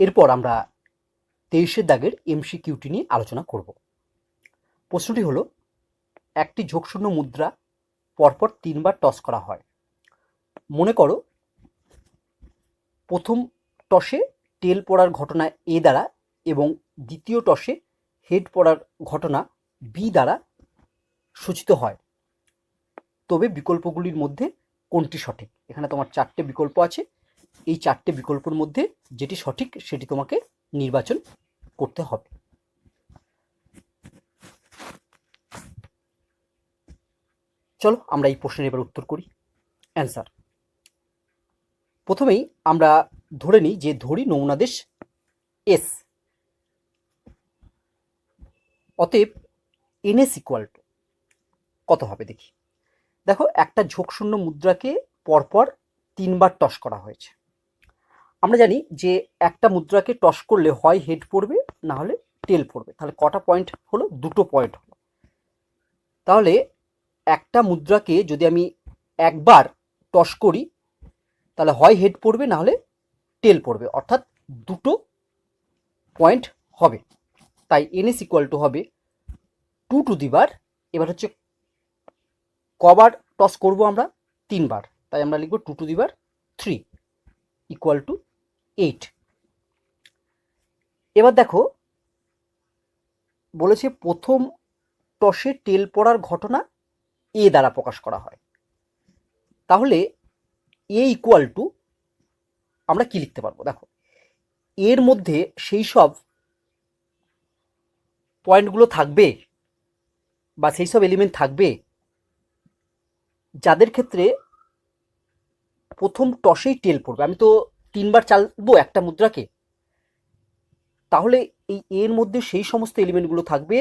এরপর আমরা 23-এর দাগের এমসিকিউটি নিয়ে আলোচনা করব। প্রশ্নটি হলো, একটি ঝোঁকশূন্য মুদ্রা পরপর 3 বার টস করা হয়। মনে করো প্রথম টসে টেল পড়ার ঘটনা এ দ্বারা এবং দ্বিতীয় টসে হেড পড়ার ঘটনা বি দ্বারা সূচিত হয়, তবে বিকল্পগুলির মধ্যে কোনটি সঠিক? এখানে তোমার 4টে বিকল্প আছে। এই 4টে বিকল্পের মধ্যে যেটি সঠিক সেটি তোমাকে নির্বাচন করতে হবে। চলো আমরা এই প্রশ্নের এবার উত্তর করি। অ্যান্সার, প্রথমেই আমরা ধরে নিই যে ধরি নমুনাদেশ এস, অতএব এনএস ইকুয়াল টু কত হবে দেখি। দেখো, একটা ঝোঁকশূন্য মুদ্রাকে পরপর 3 বার টস করা হয়েছে। আমরা জানি যে একটা মুদ্রাকে টস করলে হয় হেড পড়বে না হলে টেল পড়বে। তাহলে কটা পয়েন্ট হলো? 2টো পয়েন্ট হলো। তাহলে একটা মুদ্রাকে যদি আমি একবার টস করি তাহলে হয় হেড পড়বে না হলে টেল পড়বে, অর্থাৎ 2টো পয়েন্ট হবে। তাই এনএস ইকুয়াল টু হবে 2 টু দি বার, এবার হচ্ছে কবার টস করব আমরা? 3 বার, তাই আমরা লিখব 2 to the bar 3 equal to 8। এবার দেখো বলেছে প্রথম টসে টেল পড়ার ঘটনা এ দ্বারা প্রকাশ করা হয়। তাহলে এ ইকুয়াল টু আমরা কি লিখতে পারবো? দেখো, এর মধ্যে সেই সব পয়েন্টগুলো থাকবে বা সেই সব এলিমেন্ট থাকবে যাদের ক্ষেত্রে প্রথম টসেই টেল পড়বে। আমি তো 3 বার চালবো একটা মুদ্রাকে, তাহলে এই এর মধ্যে সেই সমস্ত এলিমেন্টগুলো থাকবে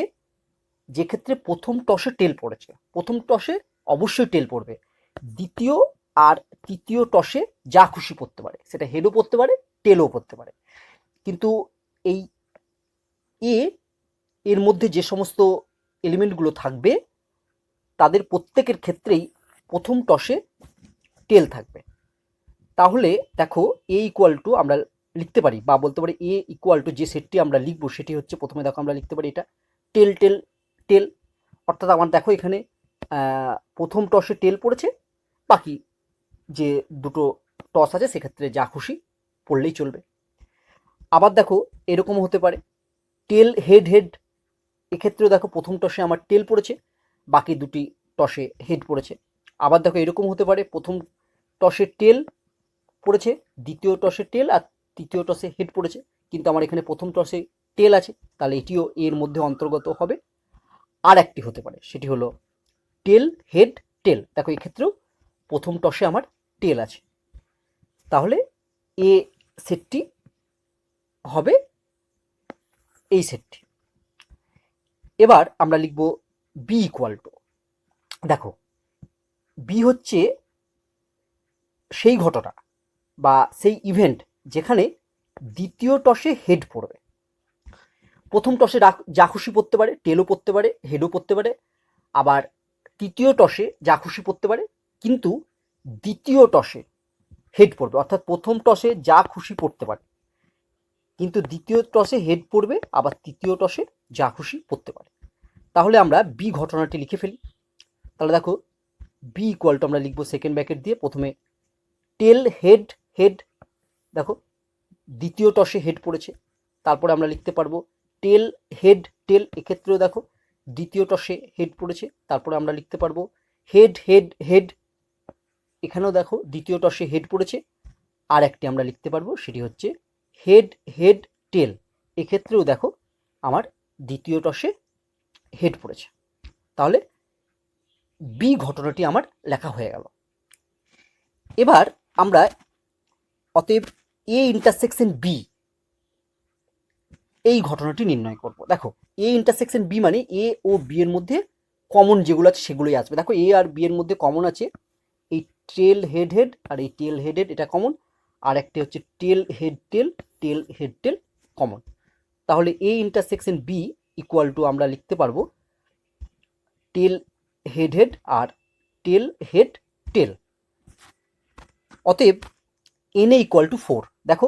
যে ক্ষেত্রে প্রথম টসে টেল পড়েছে। প্রথম টসে অবশ্যই টেল পড়বে, দ্বিতীয় আর তৃতীয় টসে যা খুশি পড়তে পারে, সেটা হেডও পড়তে পারে টেলও পড়তে পারে। কিন্তু এই এর মধ্যে যে সমস্ত এলিমেন্টগুলো থাকবে তাদের প্রত্যেকের ক্ষেত্রেই প্রথম টসে টেল থাকবে। তাহলে দেখো এ ইকুয়াল টু আমরা লিখতে পারি বা বলতে পারি এ ইকুয়াল টু যে সেটটি আমরা লিখবো সেটি হচ্ছে, প্রথমে দেখো আমরা লিখতে পারি এটা টেল টেল টেল, অর্থাৎ আমার দেখো এখানে প্রথম টসে টেল পড়েছে, বাকি যে 2টো টস আছে সেক্ষেত্রে যা খুশি পড়লেই চলবে। আবার দেখো এরকম হতে পারে টেল হেড হেড, এক্ষেত্রেও দেখো প্রথম টসে আমার টেল পড়েছে, বাকি 2টি টসে হেড পড়েছে। আবার দেখো এরকম হতে পারে প্রথম টসে টেল পড়েছে, দ্বিতীয় টসে টেল আর তৃতীয় টসে হেড পড়েছে, কিন্তু আমার এখানে প্রথম টসে টেল আছে, তাহলে এটিও এর মধ্যে অন্তর্গত হবে। আর একটি হতে পারে, সেটি হলো টেল হেড টেল। দেখো এক্ষেত্রেও প্রথম টসে আমার টেল আছে, তাহলে এ সেটটি হবে এই সেটটি। এবার আমরা লিখব বি ইকুয়াল টু, দেখো বি হচ্ছে সেই ঘটনা বা সেই ইভেন্ট যেখানে দ্বিতীয় টসে হেড পড়বে। প্রথম টসে যা খুশি পড়তে পারে, টেলও পড়তে পারে হেডও পড়তে পারে, আবার তৃতীয় টসে যা খুশি পড়তে পারে, কিন্তু দ্বিতীয় টসে হেড পড়বে। অর্থাৎ প্রথম টসে যা খুশি পড়তে পারে কিন্তু দ্বিতীয় টসে হেড পড়বে, আবার তৃতীয় টসে যা খুশি পড়তে পারে। তাহলে আমরা বি ঘটনাটি লিখে ফেলি। তাহলে দেখো বি ইকুয়াল টু আমরা লিখবো সেকেন্ড ব্র্যাকেট দিয়ে, প্রথমে টেল হেড হেড, দেখো দ্বিতীয় টসে হেড পড়েছে, তারপরে আমরা লিখতে পারবো টেল হেড টেল, এক্ষেত্রেও দেখো দ্বিতীয় টসে হেড পড়েছে, তারপরে আমরা লিখতে পারবো হেড হেড হেড, এখানেও দেখো দ্বিতীয় টসে হেড পড়েছে। আর একটি আমরা লিখতে পারবো সেটি হচ্ছে হেড হেড টেল, এক্ষেত্রেও দেখো আমার দ্বিতীয় টসে হেড পড়েছে। তাহলে বি ঘটনাটি আমার লেখা হয়ে গেল। এবার আমরা অতএব এ ইন্টারসেকশন বি এই ঘটনাটি নির্ণয় করব। দেখো এ ইন্টারসেকশন বি মানে এ ও বি এর মধ্যে কমন যেগুলো আছে সেগুলোই আসবে। দেখো এ আর বি এর মধ্যে কমন আছে এই টেল হেড হেড আর এই টেল হেড হেড, এটা কমন। আর একটি হচ্ছে tail head tail, tail head tail common. তাহলে A intersection B equal to আমরা লিখতে পারবো টেল হেড হেড আর টেল হেড টেল। অতএব এন এ ইকুয়াল টু 4। দেখো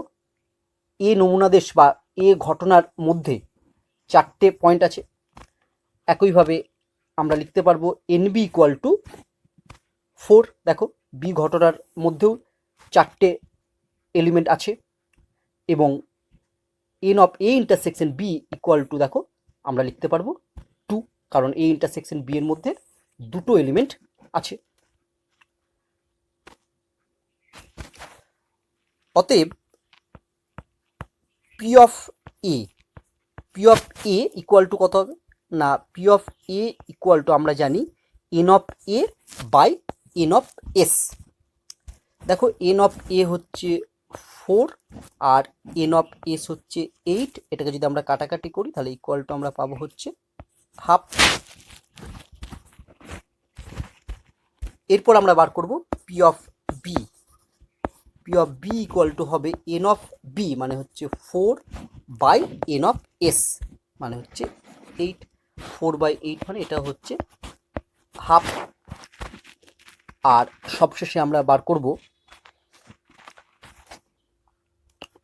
এ নমুনাদেশ বা এ ঘটনার মধ্যে 4টে পয়েন্ট আছে। একইভাবে আমরা লিখতে পারবো NB ইকুয়াল টু 4। দেখো বি ঘটনার মধ্যেও 4টে এলিমেন্ট আছে এবং n of A intersection B equal to দেখো আমরা লিখতে পারবো 2, কারণ এ ইন্টারসেকশন বি এর মধ্যে 2টো এলিমেন্ট আছে। অতএব P of A equal to কত হবে না, P of A equal to আমরা জানি n of A by n of S. দেখো এন অফ এ হচ্ছে 4 আর এন অফ এস হচ্ছে 8। এটাকে যদি আমরা কাটাকাটি করি তাহলে ইকুয়াল টু আমরা পাবো হচ্ছে হাফ। এরপর আমরা বার করব P of B equal to হবে এন অফ বি মানে হচ্ছে 4 বাই এন অফ এস মানে হচ্ছে 8। 4/8 মানে এটা হচ্ছে হাফ। আর সবশেষে আমরা বার করব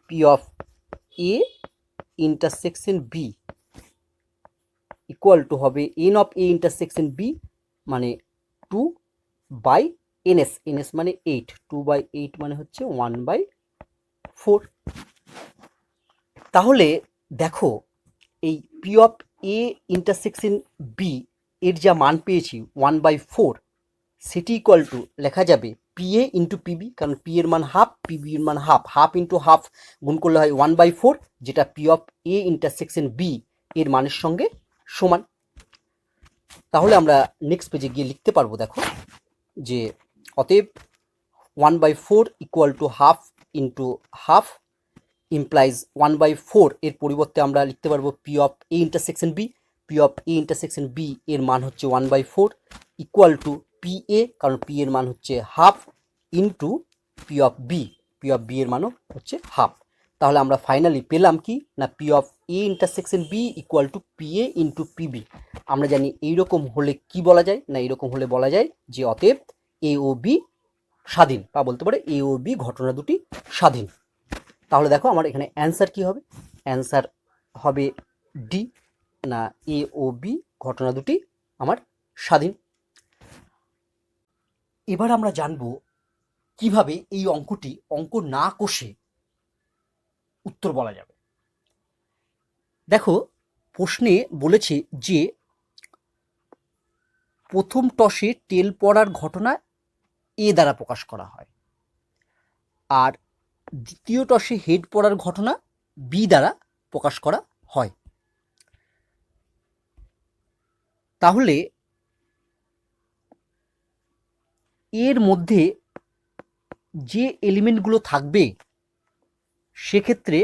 P of A intersection B equal to হবে n of A intersection B মানে 2/ns, ns মানে 8, 2/8 মানে হচ্ছে 1/4। তাহলে দেখো এই P of A intersection B এর যা মান পেয়েছি 1/4, সেটি ইকুয়াল টু লেখা যাবে পি এ ইন্টু পিবি, কারণ পি এর মান হাফ, পিবি এর মান হাফ, হাফ ইন্টু হাফ গুণ করলে হয় 1/4, যেটা P of A intersection B এর মানের সঙ্গে সমান। তাহলে আমরা নেক্সট পেজে গিয়ে লিখতে পারবো দেখো যে অতএব 1/4 equal to half into half implies 1/4 এর পরিবর্তে আমরা লিখতে পারবো P of A intersection B. P of A intersection B এর মান হচ্ছে 1/4 ইকুয়াল টু পি এ, কারণ পি এর মান হচ্ছে half, into P of B এর মানও হচ্ছে হাফ। তাহলে আমরা ফাইনালি পেলাম কি না, P of A intersection B equal to P A into P B. আমরা জানি এইরকম হলে কি বলা যায় না, এইরকম হলে বলা যায় যে অতএব এ ও বি স্বাধীন, বা বলতে পারে এ ও বি ঘটনা দুটি স্বাধীন। তাহলে দেখো আমার এখানে অ্যান্সার কি হবে, অ্যান্সার হবে ডি, না এ ও বি ঘটনা দুটি আমার স্বাধীন। এবার আমরা জানব কিভাবে এই অঙ্কটি অঙ্ক না কষে উত্তর বলা যাবে। দেখো প্রশ্নে বলেছে যে প্রথম টসে টেল পড়ার ঘটনা এ দ্বারা প্রকাশ করা হয়, আর দ্বিতীয় টসে হেড পড়ার ঘটনা বি দ্বারা প্রকাশ করা হয়। তাহলে এর মধ্যে যে এলিমেন্টগুলো থাকবে সেক্ষেত্রে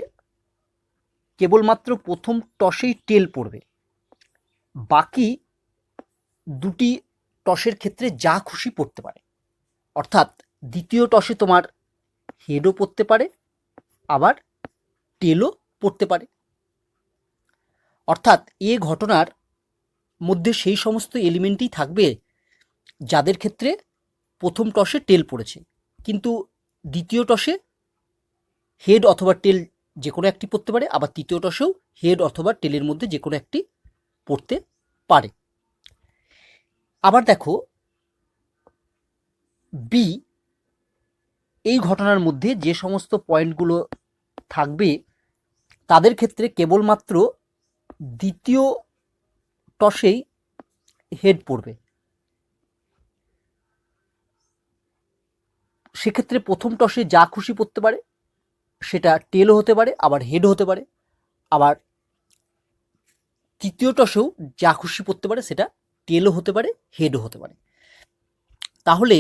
কেবলমাত্র প্রথম টসেই টেল পড়বে, বাকি দুটি টসের ক্ষেত্রে যা খুশি পড়তে পারে। অর্থাৎ দ্বিতীয় টসে তোমার হেডও পড়তে পারে আবার টেলও পড়তে পারে। অর্থাৎ এ ঘটনার মধ্যে সেই সমস্ত এলিমেন্টই থাকবে যাদের ক্ষেত্রে প্রথম টসে টেল পড়েছে, কিন্তু দ্বিতীয় টসে হেড অথবা টেল যে কোনো একটি পড়তে পারে, আবার তৃতীয় টসেও হেড অথবা টেলের মধ্যে যে কোনো একটি পড়তে পারে। আবার দেখো বি, এই ঘটনার মধ্যে যে সমস্ত পয়েন্টগুলো থাকবে তাদের ক্ষেত্রে কেবলমাত্র দ্বিতীয় টসেই হেড পড়বে। সেক্ষেত্রে প্রথম টসে যা খুশি পড়তে পারে সেটা টেলও হতে পারে আবার হেডও হতে পারে, আবার তৃতীয় টসেও যা খুশি পড়তে পারে সেটা টেলও হতে পারে হেডও হতে পারে। তাহলে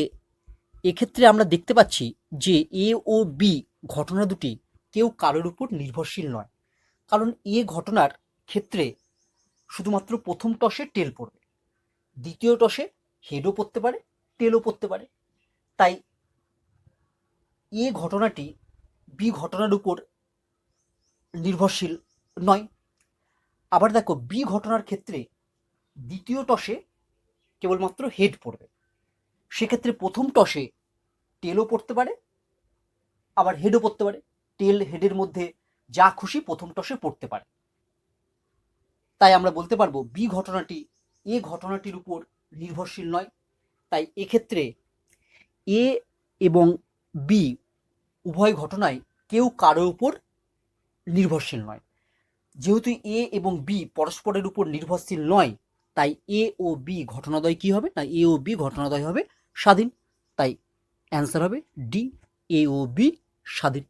এক্ষেত্রে আমরা দেখতে পাচ্ছি যে এ ও বি ঘটনা দুটি কেউ কারোর উপর নির্ভরশীল নয়, কারণ এ ঘটনার ক্ষেত্রে শুধুমাত্র প্রথম টসে টেল পড়বে, দ্বিতীয় টসে হেডও পড়তে পারে টেলও পড়তে পারে। তাই এ ঘটনাটি বি ঘটনার উপর নির্ভরশীল নয়। আবার দেখো বি ঘটনার ক্ষেত্রে দ্বিতীয় টসে কেবলমাত্র হেড পড়বে, সেক্ষেত্রে প্রথম টসে টেলও পড়তে পারে আবার হেডও পড়তে পারে, টেল হেডের মধ্যে যা খুশি প্রথম টসে পড়তে পারে। তাই আমরা বলতে পারবো বি ঘটনাটি এ ঘটনাটির উপর নির্ভরশীল নয়। তাই এক্ষেত্রে এ এবং বি উভয় ঘটনায় কেউ কারোর উপর নির্ভরশীল নয়। যেহেতু এ এবং বি পরস্পরের উপর নির্ভরশীল নয়, তাই এ ও বি ঘটনাদ্বয় কি হবে না, এ ও বি ঘটনাদ্বয় হবে স্বাধীন। তাই অ্যান্সার হবে ডি, এ ও বি স্বাধীন।